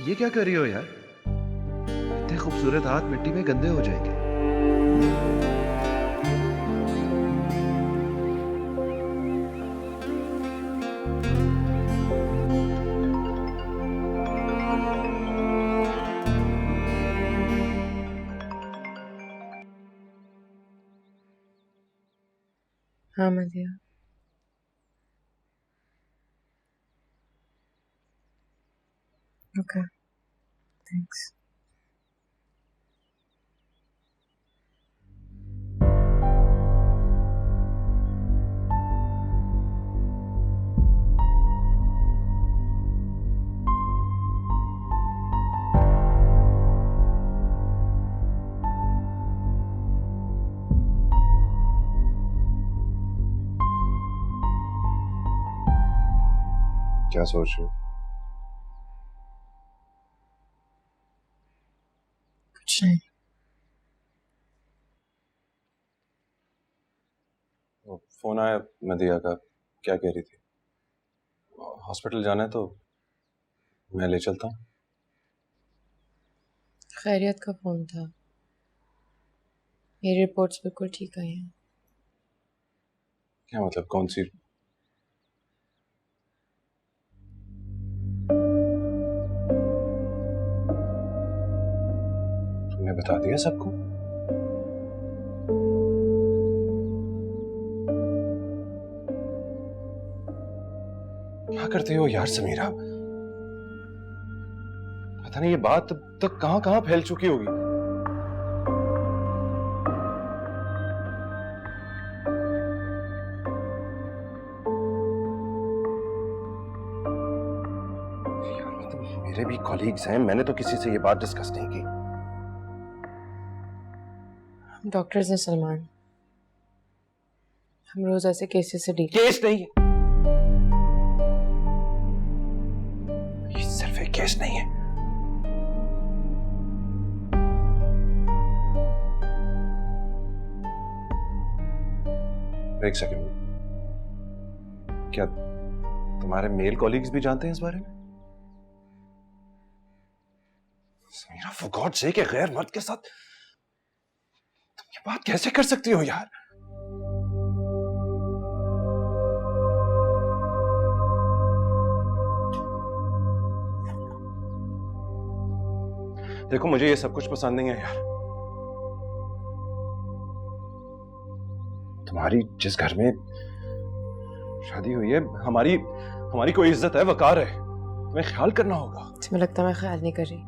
ये क्या कर रही हो यार? इतने खूबसूरत हाथ मिट्टी में गंदे हो जाएंगे। हाँ मदिया, ओके थैंक्स। क्या सोच रहे हो? कुछ नहीं। फोन आया मदिया का, क्या कह रही थी? हॉस्पिटल जाना है तो मैं ले चलता हूँ। खैरियत का फोन था। मेरी रिपोर्ट्स बिल्कुल ठीक आई हैं। क्या मतलब, कौन सी? तुमने बता दिया सबको? क्या करते हो यार समीरा? पता नहीं ये बात अब तक कहां कहां फैल चुकी होगी। मेरे भी कॉलीग्स हैं, मैंने तो किसी से ये बात डिस्कस नहीं की। डॉक्टर्स हैं सलमान, हम रोज ऐसे केसेस से डील। केस नहीं है, ये सिर्फ एक केस नहीं है। एक सेकंड, क्या तुम्हारे मेल कॉलीग्स भी जानते हैं इस बारे में? समीरा, फॉर गॉड सेक, एक गैर मर्द के साथ तुम ये बात कैसे कर सकती हो यार? देखो, मुझे ये सब कुछ पसंद नहीं है यार। तुम्हारी जिस घर में शादी हुई है, हमारी कोई इज्जत है, वकार है, तुम्हें ख्याल करना होगा। तुम्हें लगता है मैं ख्याल नहीं कर रही?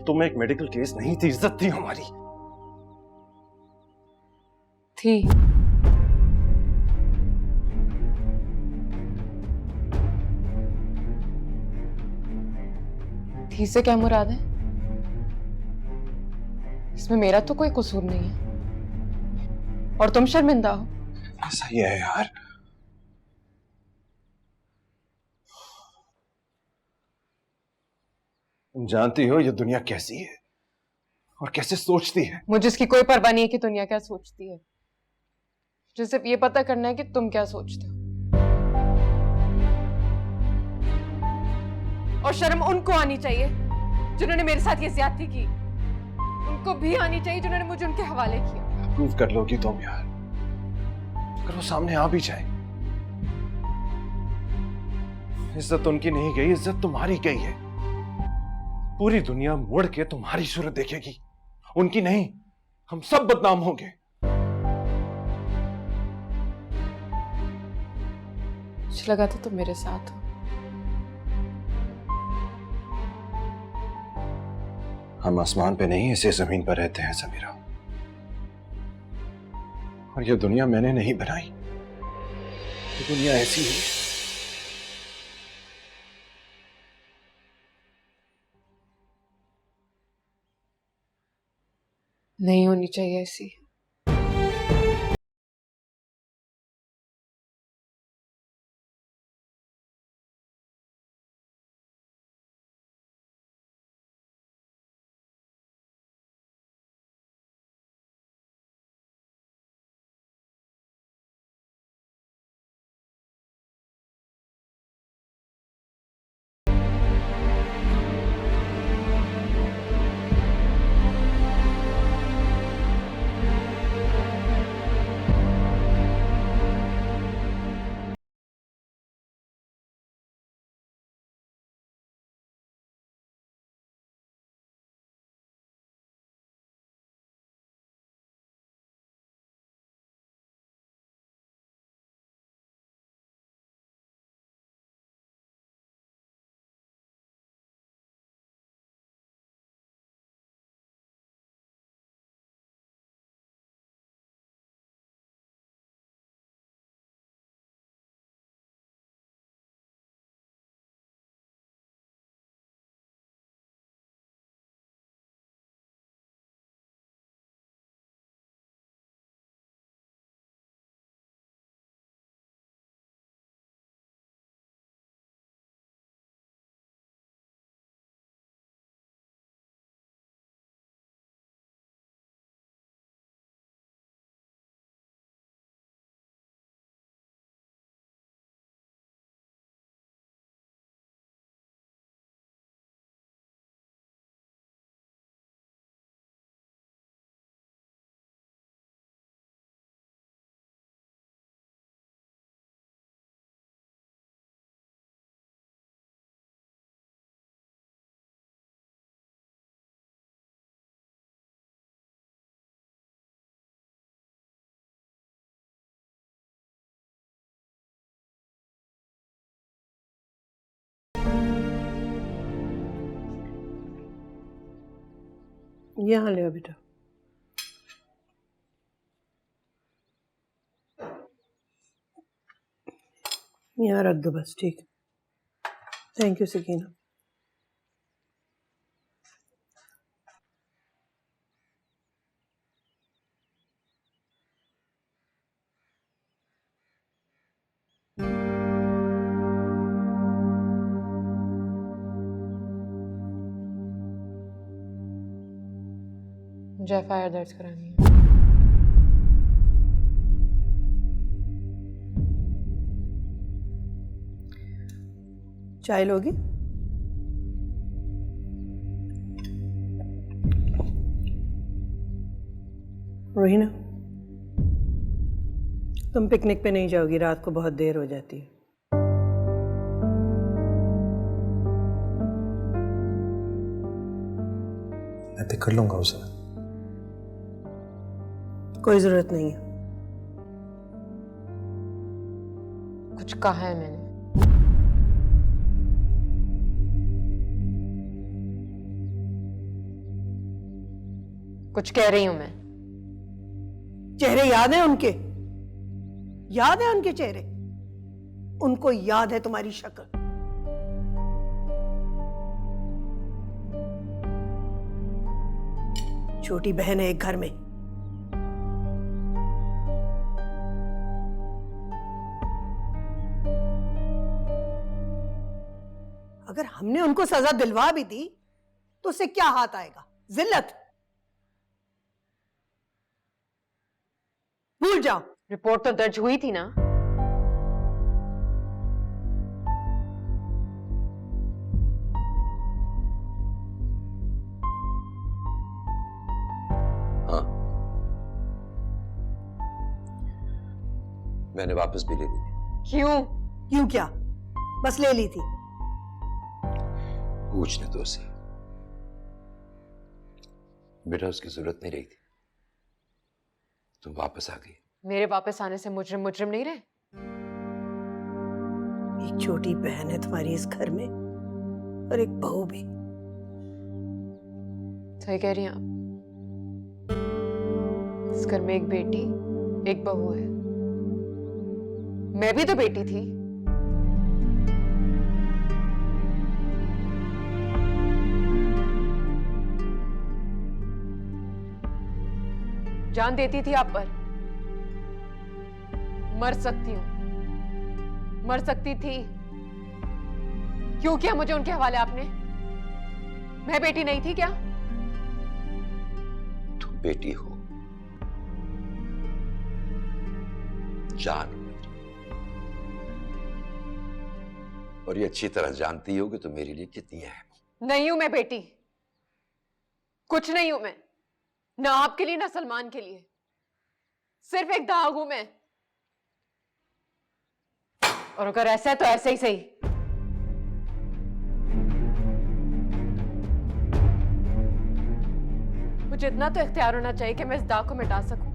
तुम एक मेडिकल केस नहीं थी, इज्जत थी हमारी। थी से क्या मुराद है? इसमें मेरा तो कोई कसूर नहीं है और तुम शर्मिंदा हो। ऐसा ही है यार। तुम जानती हो ये दुनिया कैसी है और कैसे सोचती है। मुझे इसकी कोई परवाह नहीं है कि दुनिया क्या सोचती है। मुझे सिर्फ ये पता करना है कि तुम क्या सोचते हो। और शर्म उनको आनी चाहिए जिन्होंने मेरे साथ ये ज्यादती की, उनको भी आनी चाहिए जिन्होंने मुझे उनके हवाले किया। प्रूव कर लोगी तुम यार, अगर वो सामने आ भी जाए। इज्जत उनकी नहीं गई, इज्जत तुम्हारी गई है। पूरी दुनिया मुड़ के तुम्हारी सूरत देखेगी, उनकी नहीं। हम सब बदनाम होंगे। मुझे लगा था तुम मेरे साथ हो। हम आसमान पे नहीं, इसी जमीन पर रहते हैं समीरा। और ये दुनिया मैंने नहीं बनाई, ये दुनिया ऐसी है। नहीं होनी चाहिए ऐसी। यहाँ ले बेटा। यहाँ रख दो बस, ठीक। Thank you Sakina. मुझे FIR दर्ज करानी है। चाय लोगी? रोहिना, तुम पिकनिक पे नहीं जाओगी, रात को बहुत देर हो जाती है। मैं पिक कर लूंगा उसे। कोई जरूरत नहीं है। कुछ कहा है मैंने? कुछ कह रही हूं मैं। चेहरे याद है उनके? याद है उनके चेहरे? उनको याद है तुम्हारी शक्ल? छोटी बहन है एक घर में। अगर हमने उनको सजा दिलवा भी दी तो उससे क्या हाथ आएगा? जिल्लत। भूल जाओ। रिपोर्ट तो दर्ज हुई थी ना? हाँ, मैंने वापस भी ले ली थी। क्यों? क्यों क्या? बस ले ली थी। पूछने दो उसे। बेटा उसकी जरूरत नहीं रही थी, तुम वापस आ गई। मेरे वापस आने से मुजरिम मुजरिम नहीं रहे? एक छोटी बहन है तुम्हारी इस घर में और एक बहू भी। सही कह रही हैं आप। इस घर में एक बेटी एक बहू है। मैं भी तो बेटी थी। जान देती थी आप पर। मर सकती हूं, मर सकती थी। क्यों किया मुझे उनके हवाले आपने? मैं बेटी नहीं थी क्या? तुम बेटी हो, जान हो मेरी, और ये अच्छी तरह जानती हो कि तुम मेरे लिए कितनी अहम। नहीं हूं मैं बेटी, कुछ नहीं हूं मैं, ना आपके लिए ना सलमान के लिए। सिर्फ एक दाग हूं मैं। और अगर ऐसा है तो ऐसे ही सही। मुझे इतना तो इख्तियार होना चाहिए कि मैं इस दाग को मिटा सकूं।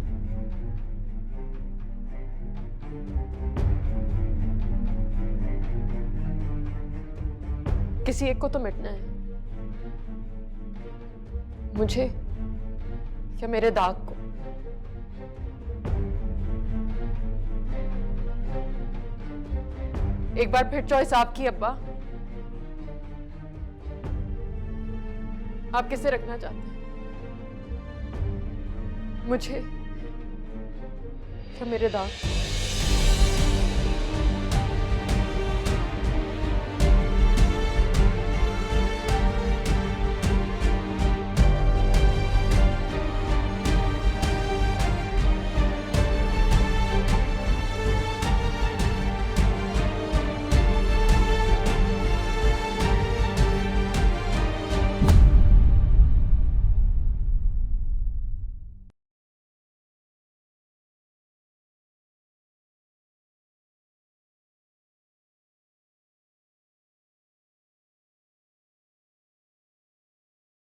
किसी एक को तो मिटना है, मुझे या मेरे दाग को। एक बार फिर चॉइस आपकी अब्बा। आप किसे रखना चाहते हैं, मुझे या मेरे दाग?